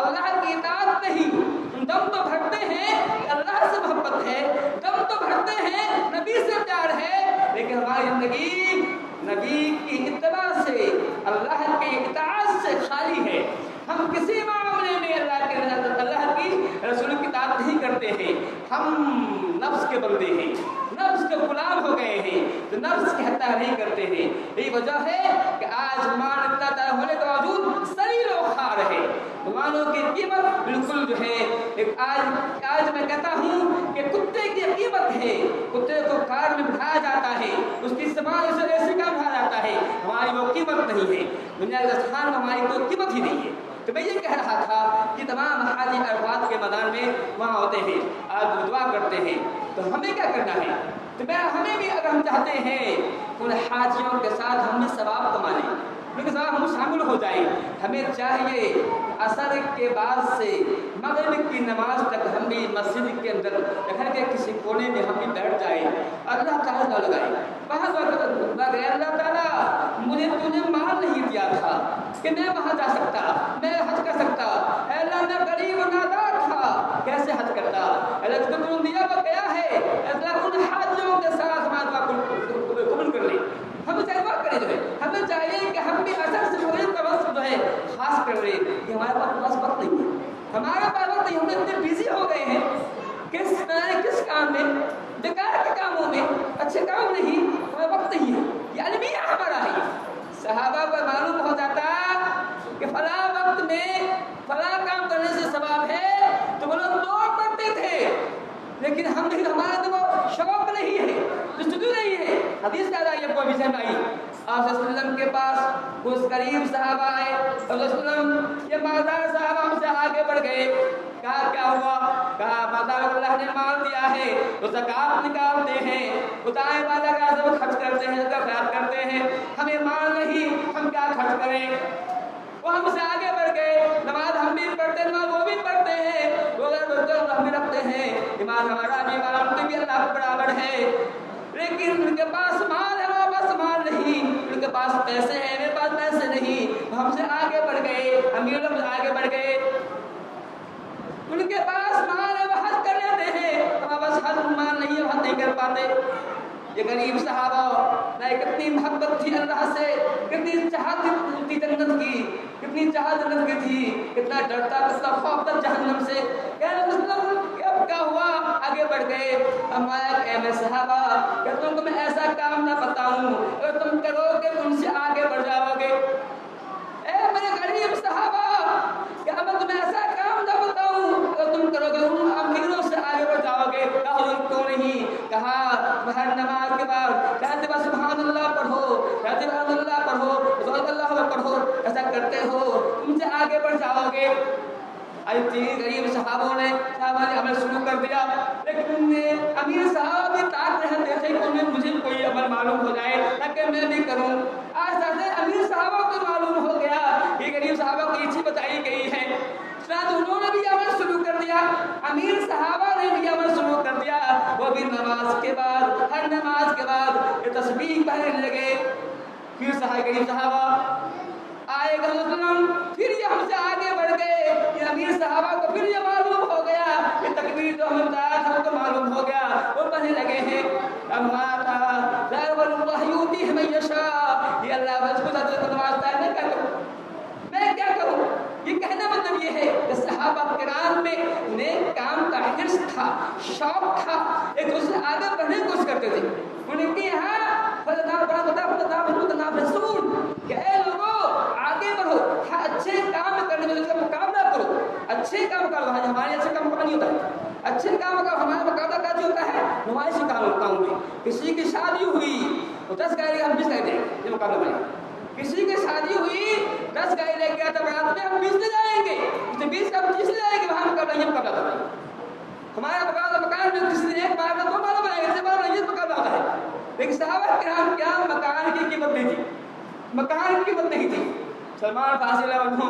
اللہ کی اطاعت نہیں. دم تو بھرتے ہیں کہ اللہ سے محبت ہے, دم تو بھرتے ہیں نبی سے پیار ہے, لیکن ہماری زندگی نبی کی اتباع سے, اللہ کی اطاعت سے خالی ہے. ہم کسی معاملے میں اللہ کی رسول کی اطاعت نہیں کرتے ہیں. ہم نفس کے بندے ہیں, نفس کے غلام ہو گئے ہیں, تو نفس کی حتیٰ نہیں کرتے ہیں. یہی وجہ ہے کہ آج مان اتنا طرح ہونے کے باوجود سلیل و خوار ہے. مسلمانوں کی قیمت بالکل جو ہے آج میں کہتا ہوں کہ کتے کی قیمت ہے. کتے کو کار میں بٹھایا جاتا ہے, اس کی سامان اسے ایسے کا بٹھایا جاتا ہے, ہماری وہ قیمت نہیں ہے. دنیا کے دستان میں ہماری کوئی قیمت ہی نہیں ہے. تو میں یہ کہہ رہا تھا کہ تمام حاجی عرفات کے میدان میں وہاں ہوتے ہیں, آج دعا کرتے ہیں, تو ہمیں کیا کرنا ہے؟ تو ہمیں بھی اگر ہم چاہتے ہیں ان حاجیوں کے ساتھ ہم بھی ثواب کما لیں, لیکن ثواب ہم شامل ہو جائیں. ہمیں چاہیے عصر کے بعد سے مغرب کی نماز تک ہم بھی مسجد کے اندر گھر کے کسی کونے میں ہم بھی بیٹھ جائیں, اللہ تعالیٰ نہ لگائیں. وہاں اللہ تعالیٰ مجھے تو نے مال نہیں دیا تھا کہ میں وہاں جا سکتا, میں حج کر سکتا. اے اللہ میں غریب نادار تھا, کیسے حج کرتا؟ اللہ تو تم دیا وہ گیا ہے. اللہ ان حاجیوں کے ساتھ ہمارا دعا قبول کر لے. ہم سے دعا کریں جو ہے, ہمیں چاہیے کہ ہم بھی اثر سے مغرب کا وقت جو ہے خاص کر لیں. کہ ہمارے پاس وقت نہیں ہے, ہمارے پاس وقت نہیں, ہم اتنے بزی ہو گئے ہیں کس کام میں, بیکار کے کاموں میں, اچھے کام نہیں, ہمیں وقت نہیں ہے. یہ المیہ ہمارا ہے. صحابہ کو معلوم ہو جاتا کہ فلاں وقت میں فلاں کام کرنے سے ثواب ہے تو وہ لوگ دوڑ پڑتے تھے, لیکن ہم نہیں, ہمارا تو وہ شوق نہیں ہے, جستجو نہیں ہے. حدیث یاد آئی, کوئی بھی سمجھ آئی. آپ صلی اللہ علیہ وسلم کے پاس کچھ قریب صحابہ آئے, صلی اللہ علیہ وسلم یہ مالدار صحابہ ہم سے آگے بڑھ گئے. کہا کیا ہوا؟ کہا مالدار اللہ نے مال دیا ہے تو زکات نکالتے ہیں, خدائے والا کا سب خرچ کرتے ہیں, زکات کرتے ہیں. ہمیں مال نہیں, ہم کیا خرچ کریں؟ وہ ہم سے آگے بڑھ گئے. نماز ہم بھی پڑھتے ہیں, نماز وہ بھی پڑھتے ہیں, روزہ ہم بھی رکھتے ہیں, ایمان ہمارا بھی ایمان ان بھی اللہ کے برابر ہے, لیکن ان کے پاس مال ہے, ہمارے پاس مال نہیں. ان کے پاس پیسے ہیں, میرے پاس پیسے نہیں. ہم سے آگے بڑھ گئے, امیر لوگ آگے بڑھ گئے. ان کے پاس مال ہے, وہ حج کر لیتے ہیں, ہمارے پاس حج مال نہیں ہے, حج نہیں کر پاتے. یہ غریب صحابہ نہ کتنی محبت تھی اللہ سے, کتنی چاہت تھی جنت کی, کتنی چاہت جنت کی تھی, کتنا ڈرتا, کتنا خوف تھا جہنم سے. اب کیا ہوا؟ آگے بڑھ گئے. ہمارا کہ میں صحابہ کہ تم کو میں ایسا کام نہ بتاؤں, اگر تم کرو گے ان سے آگے بڑھ جاؤ گے. اے میرے غریب صحابہ کیا میں تمہیں ایسا کام نہ بتاؤں, اگر تم کرو گے ان امیروں سے آگے بڑھ جاؤ گے. کیوں نہیں؟ کہا ہر نماز کے بعد چاہتے بس سبحان اللہ پڑھو, چاہتے سبحان اللہ پڑھو, سبحان اللہ پڑھو, ایسا کرتے ہو تم سے آگے بڑھ جاؤ گے. غریب صحابوں نے عمل شروع کر دیا, لیکن امیر صاحب بھی طاق رہتے تھے کہ مجھے کوئی عمل معلوم ہو جائے تاکہ میں بھی کروں. آج امیر صحابہ کو معلوم ہو گیا یہ غریب صحابہ کو یہ چیز بتائی گئی ہے, تو انہوں نے بھی عمل شروع کر دیا. امیر صحابہ نے بھی عمل شروع کر دیا, وہ بھی نماز کے بعد, ہر نماز کے بعد یہ تسبیح پڑھنے لگے. پھر غریب صحابہ آئے گا وسلم, پھر یہ ہم سے آگے بڑھ گئے. یہ امیر صحابہ کو پھر یہ معلوم ہو گیا, یہ تکبیر جو ہمیں بتایا تھا وہ معلوم ہو گیا, وہ پڑھنے لگے ہیں. یہ اللہ بس کو نوازتا ہے, میں کیا کروں, میں کیا کروں. یہ کہنا مطلب یہ ہے کہ صحابہ کرام میں نیک کام کا حرص تھا, شوق تھا, ایک دوسرے سے آگے بڑھنے کی کوشش کرتے تھے. انہیں کہ یہاں کہ اے لوگوں آگے بڑھو, اچھے کام کرنے میں مقابلہ کرو, اچھے کام کرو. ہمارے اچھے کام کا نہیں ہوتا ہے, اچھے کام کا ہمارا مقابلہ کا جو ہوتا ہے نمائشی کام میں. کسی کی شادی ہوئی تو 10 گائے ہم 20 گائے دیں, یہ مقابلہ بنے. کسی کی شادی ہوئی 10 گائے لے کے آتا برات میں, ہم 20 لے جائیں گے, 20 کا 25 لے جائیں گے, وہاں مقابلہ یہ مقابلہ ہوتا ہے. ہمارا مقابلہ مکان میں کسی نے ایک مارنا دو مارنا بنائے گا, اسے مارنا یہ مقابلہ ہوتا ہے. لیکن صحابہ کرام کیا مکان کی قیمت نہیں تھی, مکان کی قیمت نہیں تھی. سلمان فارسی اللہ عنہ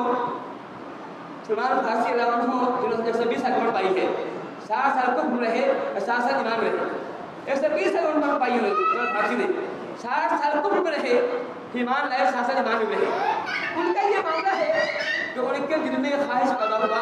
جنہوں نے 120 سال عمر پائی ہے, 60 سال کو عمر رہے, 60 سال ایمان رہے, 120 سال عمر پائی ہے سلمان فارسی نے, 60 سال کو عمر رہے, ایمان لائے, 60 سال ایمان رہے. ان کا یہ معاملہ ہے کہ ان کے دل میں خواہش پیدا ہوا